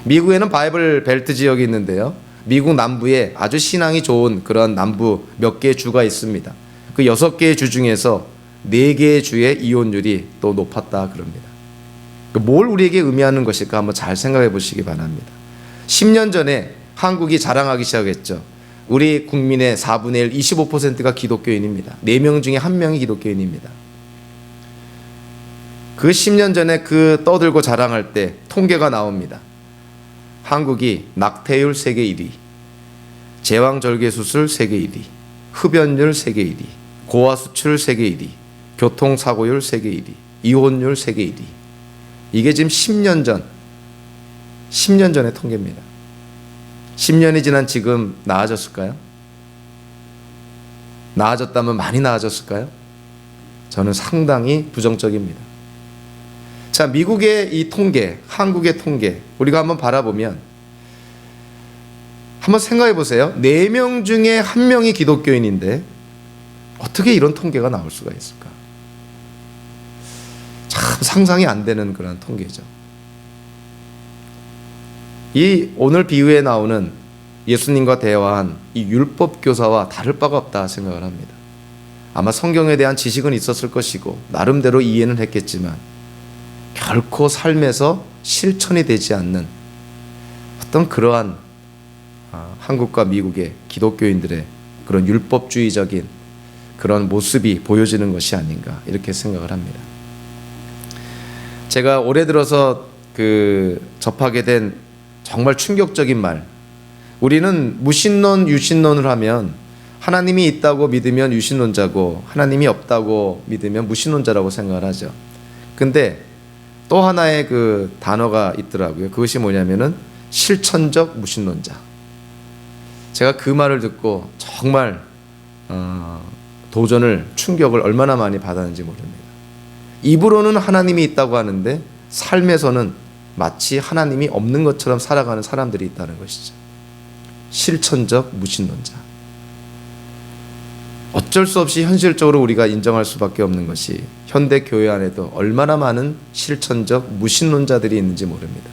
미국에는 바이블 벨트 지역이 있는데요, 미국 남부에 아주 신앙이 좋은 그런 남부 몇 개의 주가 있습니다. 그 6개의 주 중에서 4개의 주의 이혼율이 또 높았다 그럽니다. 뭘 우리에게 의미하는 것일까 한번 잘 생각해 보시기 바랍니다. 10년 전에 한국이 자랑하기 시작했죠. 우리 국민의 4분의 1, 25%가 기독교인입니다. 4명 중에 1명이 기독교인입니다. 그 10년 전에 그 떠들고 자랑할 때 통계가 나옵니다. 한국이 낙태율 세계 1위, 제왕절개수술 세계 1위, 흡연율 세계 1위, 고아수출 세계 1위, 교통사고율 세계 1위, 이혼율 세계 1위. 이게 지금 10년 전의 통계입니다. 10년이 지난 지금 나아졌을까요? 나아졌다면 많이 나아졌을까요? 저는 상당히 부정적입니다. 자, 미국의 이 통계, 한국의 통계, 우리가 한번 바라보면 한번 생각해 보세요. 4명 중에 1명이 기독교인인데 어떻게 이런 통계가 나올 수가 있을까? 상상이 안 되는 그런 통계죠. 이 오늘 비유에 나오는 예수님과 대화한 이 율법 교사와 다를 바가 없다 생각을 합니다. 아마 성경에 대한 지식은 있었을 것이고 나름대로 이해는 했겠지만 결코 삶에서 실천이 되지 않는 어떤 그러한 한국과 미국의 기독교인들의 그런 율법주의적인 그런 모습이 보여지는 것이 아닌가 이렇게 생각을 합니다. 제가 올해 들어서 접하게 된 정말 충격적인 말, 우리는 무신론, 유신론을 하면 하나님이 있다고 믿으면 유신론자고 하나님이 없다고 믿으면 무신론자라고 생각을 하죠. 근데 또 하나의 그 단어가 있더라고요. 그것이 뭐냐면은 실천적 무신론자. 제가 그 말을 듣고 정말 도전을, 충격을 얼마나 많이 받았는지 모릅니다. 입으로는 하나님이 있다고 하는데 삶에서는 마치 하나님이 없는 것처럼 살아가는 사람들이 있다는 것이죠. 실천적 무신론자. 어쩔 수 없이 현실적으로 우리가 인정할 수밖에 없는 것이 현대 교회 안에도 얼마나 많은 실천적 무신론자들이 있는지 모릅니다.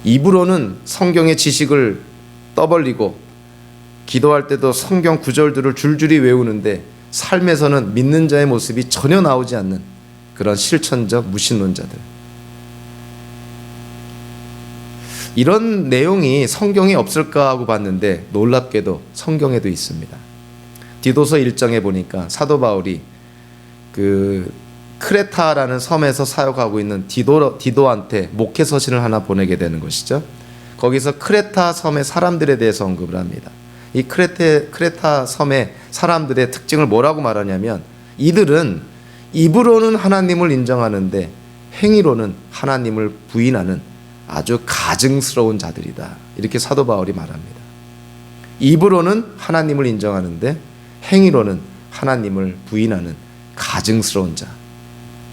입으로는 성경의 지식을 떠벌리고 기도할 때도 성경 구절들을 줄줄이 외우는데 삶에서는 믿는 자의 모습이 전혀 나오지 않는 그런 실천적 무신론자들. 이런 내용이 성경에 없을까 하고 봤는데 놀랍게도 성경에도 있습니다. 디도서 1장에 보니까 사도 바울이 그 크레타라는 섬에서 사역하고 있는 디도한테 목회 서신을 하나 보내게 되는 것이죠. 거기서 크레타 섬의 사람들에 대해서 언급을 합니다. 이 크레타 섬의 사람들의 특징을 뭐라고 말하냐면 이들은 입으로는 하나님을 인정하는데 행위로는 하나님을 부인하는 아주 가증스러운 자들이다. 이렇게 사도 바울이 말합니다. 입으로는 하나님을 인정하는데 행위로는 하나님을 부인하는 가증스러운 자,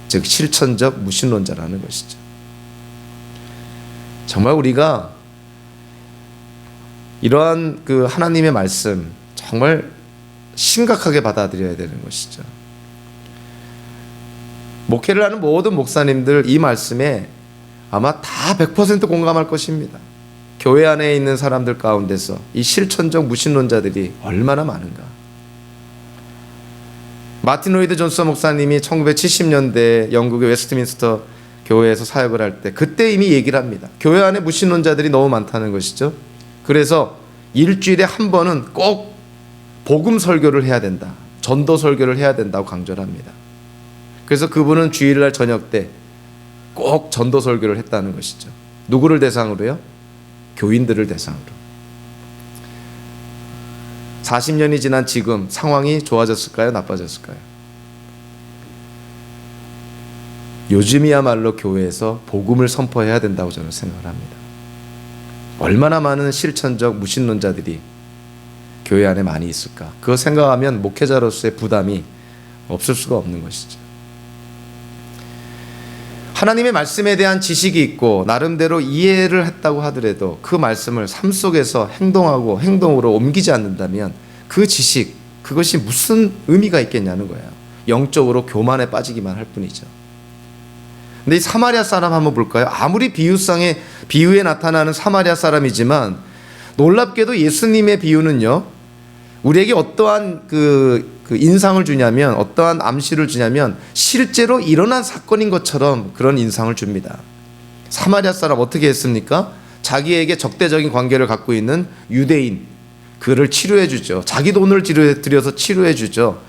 즉 실천적 무신론자라는 것이죠. 정말 우리가 이러한 그 하나님의 말씀 정말 심각하게 받아들여야 되는 것이죠. 목회를 하는 모든 목사님들 이 말씀에 아마 다 100% 공감할 것입니다. 교회 안에 있는 사람들 가운데서 이 실천적 무신론자들이 얼마나 많은가. 마틴 로이드 존스 목사님이 1970년대 영국의 웨스트민스터 교회에서 사역을 할 때 그때 이미 얘기를 합니다. 교회 안에 무신론자들이 너무 많다는 것이죠. 그래서 일주일에 한 번은 꼭 복음 설교를 해야 된다. 전도 설교를 해야 된다고 강조를 합니다. 그래서 그분은 주일날 저녁 때 꼭 전도 설교를 했다는 것이죠. 누구를 대상으로요? 교인들을 대상으로. 40년이 지난 지금 상황이 좋아졌을까요? 나빠졌을까요? 요즘이야말로 교회에서 복음을 선포해야 된다고 저는 생각을 합니다. 얼마나 많은 실천적 무신론자들이 교회 안에 많이 있을까? 그거 생각하면 목회자로서의 부담이 없을 수가 없는 것이죠. 하나님의 말씀에 대한 지식이 있고 나름대로 이해를 했다고 하더라도 그 말씀을 삶 속에서 행동하고 행동으로 옮기지 않는다면 그 지식, 그것이 무슨 의미가 있겠냐는 거예요. 영적으로 교만에 빠지기만 할 뿐이죠. 근데 이 사마리아 사람 한번 볼까요? 아무리 비유에 나타나는 사마리아 사람이지만 놀랍게도 예수님의 비유는요, 우리에게 어떠한 그 인상을 주냐면, 어떠한 암시를 주냐면 실제로 일어난 사건인 것처럼 그런 인상을 줍니다. 사마리아 사람 어떻게 했습니까? 자기에게 적대적인 관계를 갖고 있는 유대인, 그를 치료해 주죠. 자기 돈을 들여서 치료해 주죠.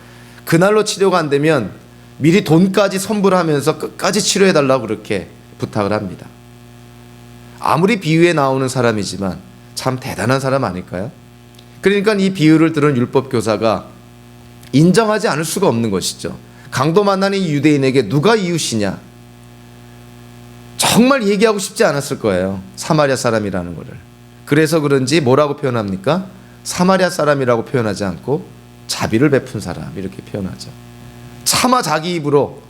그날로 치료가 안 되면 미리 돈까지 선불하면서 끝까지 치료해 달라고 그렇게 부탁을 합니다. 아무리 비유에 나오는 사람이지만 참 대단한 사람 아닐까요? 그러니까 이 비유를 들은 율법 교사가 인정하지 않을 수가 없는 것이죠. 강도 만나는 이 유대인에게 누가 이웃이냐? 정말 얘기하고 싶지 않았을 거예요. 사마리아 사람이라는 것을. 그래서 그런지 뭐라고 표현합니까? 사마리아 사람이라고 표현하지 않고 자비를 베푼 사람 이렇게 표현하죠. 차마 자기 입으로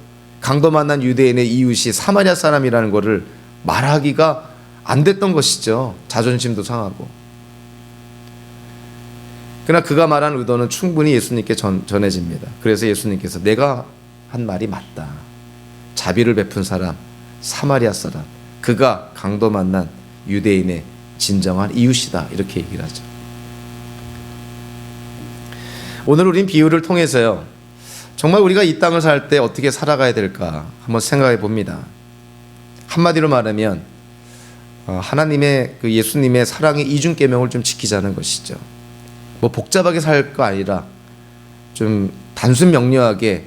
강도 만난 유대인의 이웃이 사마리아 사람이라는 것을 말하기가 안 됐던 것이죠. 자존심도 상하고. 그러나 그가 말한 의도는 충분히 예수님께 전해집니다. 그래서 예수님께서 내가 한 말이 맞다. 자비를 베푼 사람, 사마리아 사람, 그가 강도 만난 유대인의 진정한 이웃이다, 이렇게 얘기를 하죠. 오늘 우린 비유를 통해서요, 정말 우리가 이 땅을 살 때 어떻게 살아가야 될까 한번 생각해 봅니다. 한마디로 말하면 하나님의 그 예수님의 사랑의 이중 계명을 좀 지키자는 것이죠. 뭐 복잡하게 살 거 아니라 좀 단순 명료하게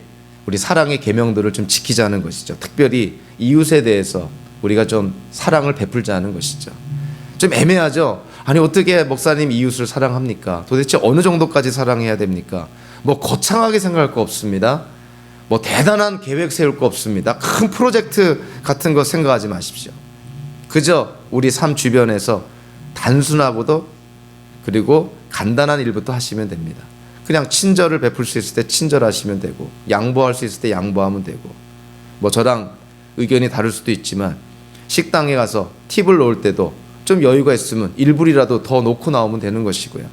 우리 사랑의 계명들을 좀 지키자는 것이죠. 특별히 이웃에 대해서 우리가 좀 사랑을 베풀자는 것이죠. 좀 애매하죠. 아니 어떻게 목사님 이웃을 사랑합니까? 도대체 어느 정도까지 사랑해야 됩니까? 뭐 거창하게 생각할 거 없습니다. 뭐 대단한 계획 세울 거 없습니다. 큰 프로젝트 같은 거 생각하지 마십시오. 그저 우리 삶 주변에서 단순하고도 그리고 간단한 일부터 하시면 됩니다. 그냥 친절을 베풀 수 있을 때 친절하시면 되고, 양보할 수 있을 때 양보하면 되고, 뭐 저랑 의견이 다를 수도 있지만 식당에 가서 팁을 놓을 때도 좀 여유가 있으면 일불이라도 더 놓고 나오면 되는 것이고요.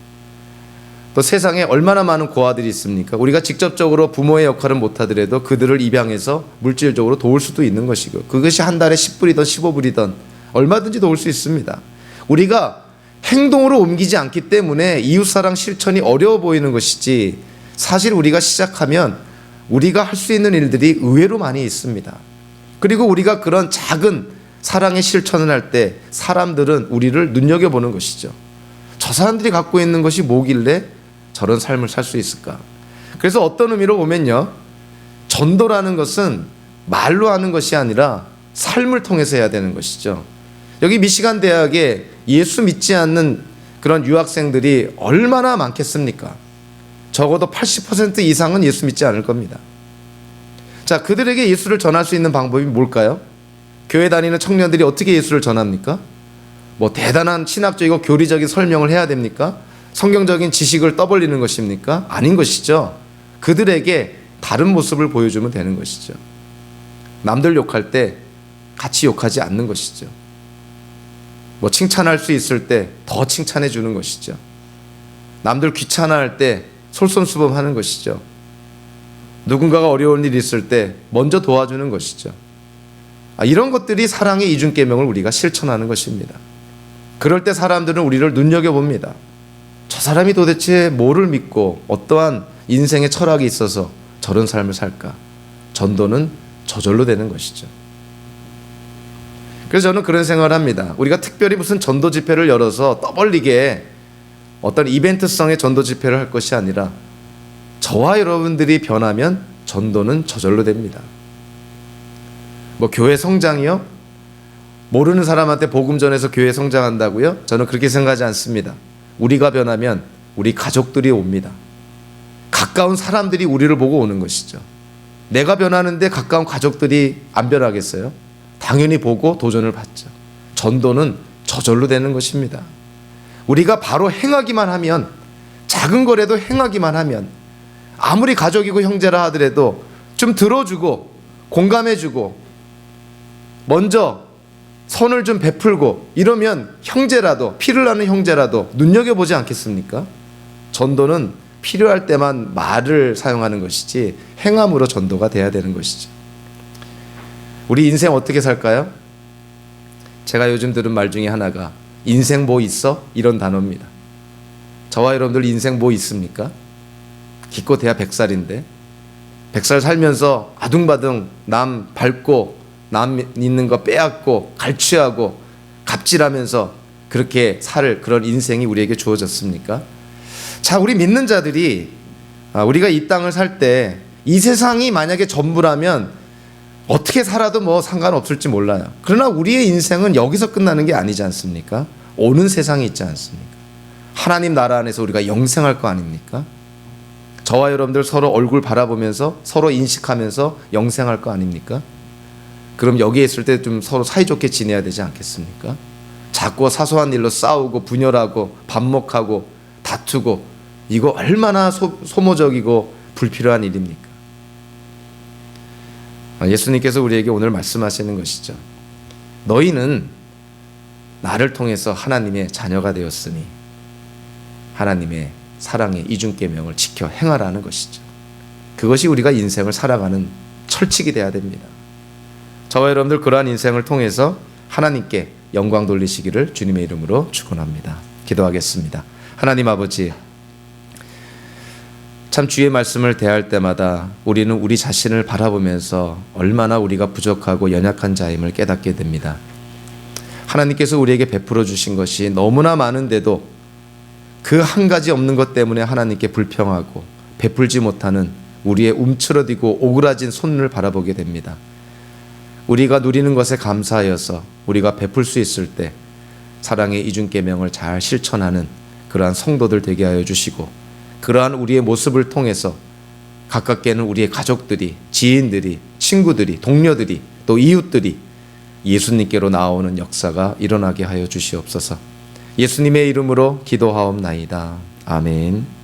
또 세상에 얼마나 많은 고아들이 있습니까? 우리가 직접적으로 부모의 역할은 못하더라도 그들을 입양해서 물질적으로 도울 수도 있는 것이고, 그것이 한 달에 10불이든 15불이든 얼마든지 도울 수 있습니다. 우리가 행동으로 옮기지 않기 때문에 이웃사랑 실천이 어려워 보이는 것이지, 사실 우리가 시작하면 우리가 할 수 있는 일들이 의외로 많이 있습니다. 그리고 우리가 그런 작은 사랑의 실천을 할 때 사람들은 우리를 눈여겨보는 것이죠. 저 사람들이 갖고 있는 것이 뭐길래 저런 삶을 살 수 있을까? 그래서 어떤 의미로 보면요, 전도라는 것은 말로 하는 것이 아니라 삶을 통해서 해야 되는 것이죠. 여기 미시간 대학에 예수 믿지 않는 그런 유학생들이 얼마나 많겠습니까? 적어도 80% 이상은 예수 믿지 않을 겁니다. 자, 그들에게 예수를 전할 수 있는 방법이 뭘까요? 교회 다니는 청년들이 어떻게 예수를 전합니까? 뭐 대단한 신학적이고 교리적인 설명을 해야 됩니까? 성경적인 지식을 떠벌리는 것입니까? 아닌 것이죠. 그들에게 다른 모습을 보여주면 되는 것이죠. 남들 욕할 때 같이 욕하지 않는 것이죠. 뭐 칭찬할 수 있을 때 더 칭찬해 주는 것이죠. 남들 귀찮아할 때 솔선수범하는 것이죠. 누군가가 어려운 일이 있을 때 먼저 도와주는 것이죠. 이런 것들이 사랑의 이중계명을 우리가 실천하는 것입니다. 그럴 때 사람들은 우리를 눈여겨봅니다. 저 사람이 도대체 뭐를 믿고 어떠한 인생의 철학이 있어서 저런 삶을 살까? 전도는 저절로 되는 것이죠. 그래서 저는 그런 생각을 합니다. 우리가 특별히 무슨 전도 집회를 열어서 떠벌리게 어떤 이벤트성의 전도 집회를 할 것이 아니라 저와 여러분들이 변하면 전도는 저절로 됩니다. 뭐 교회 성장이요? 모르는 사람한테 복음 전해서 교회 성장한다고요? 저는 그렇게 생각하지 않습니다. 우리가 변하면 우리 가족들이 옵니다. 가까운 사람들이 우리를 보고 오는 것이죠. 내가 변하는데 가까운 가족들이 안 변하겠어요? 당연히 보고 도전을 받죠. 전도는 저절로 되는 것입니다. 우리가 바로 행하기만 하면, 작은 거라도 행하기만 하면, 아무리 가족이고 형제라 하더라도 좀 들어주고 공감해주고 먼저 선을 좀 베풀고 이러면 형제라도, 피를 나는 형제라도 눈여겨보지 않겠습니까? 전도는 필요할 때만 말을 사용하는 것이지 행함으로 전도가 돼야 되는 것이죠. 우리 인생 어떻게 살까요? 제가 요즘 들은 말 중에 하나가 인생 뭐 있어? 이런 단어입니다. 저와 여러분들 인생 뭐 있습니까? 기껏해야 100살인데 100살 살면서 아둥바둥 남 밟고 남 있는 거 빼앗고 갈취하고 갑질하면서 그렇게 살 그런 인생이 우리에게 주어졌습니까? 자, 우리 믿는 자들이 우리가 이 땅을 살 때 이 세상이 만약에 전부라면 어떻게 살아도 뭐 상관없을지 몰라요. 그러나 우리의 인생은 여기서 끝나는 게 아니지 않습니까? 오는 세상이 있지 않습니까? 하나님 나라 안에서 우리가 영생할 거 아닙니까? 저와 여러분들 서로 얼굴 바라보면서 서로 인식하면서 영생할 거 아닙니까? 그럼 여기에 있을 때 좀 서로 사이좋게 지내야 되지 않겠습니까? 자꾸 사소한 일로 싸우고 분열하고 반목하고 다투고 이거 얼마나 소모적이고 불필요한 일입니까? 예수님께서 우리에게 오늘 말씀하시는 것이죠. 너희는 나를 통해서 하나님의 자녀가 되었으니 하나님의 사랑의 이중계명을 지켜 행하라는 것이죠. 그것이 우리가 인생을 살아가는 철칙이 돼야 됩니다. 저와 여러분들 그러한 인생을 통해서 하나님께 영광 돌리시기를 주님의 이름으로 축원합니다. 기도하겠습니다. 하나님 아버지, 참 주의 말씀을 대할 때마다 우리는 우리 자신을 바라보면서 얼마나 우리가 부족하고 연약한 자임을 깨닫게 됩니다. 하나님께서 우리에게 베풀어 주신 것이 너무나 많은데도 그 한 가지 없는 것 때문에 하나님께 불평하고 베풀지 못하는 우리의 움츠러들고 오그라진 손을 바라보게 됩니다. 우리가 누리는 것에 감사하여서 우리가 베풀 수 있을 때 사랑의 이중계명을 잘 실천하는 그러한 성도들 되게 하여 주시고, 그러한 우리의 모습을 통해서 가깝게는 우리의 가족들이, 지인들이, 친구들이, 동료들이, 또 이웃들이 예수님께로 나오는 역사가 일어나게 하여 주시옵소서. 예수님의 이름으로 기도하옵나이다. 아멘.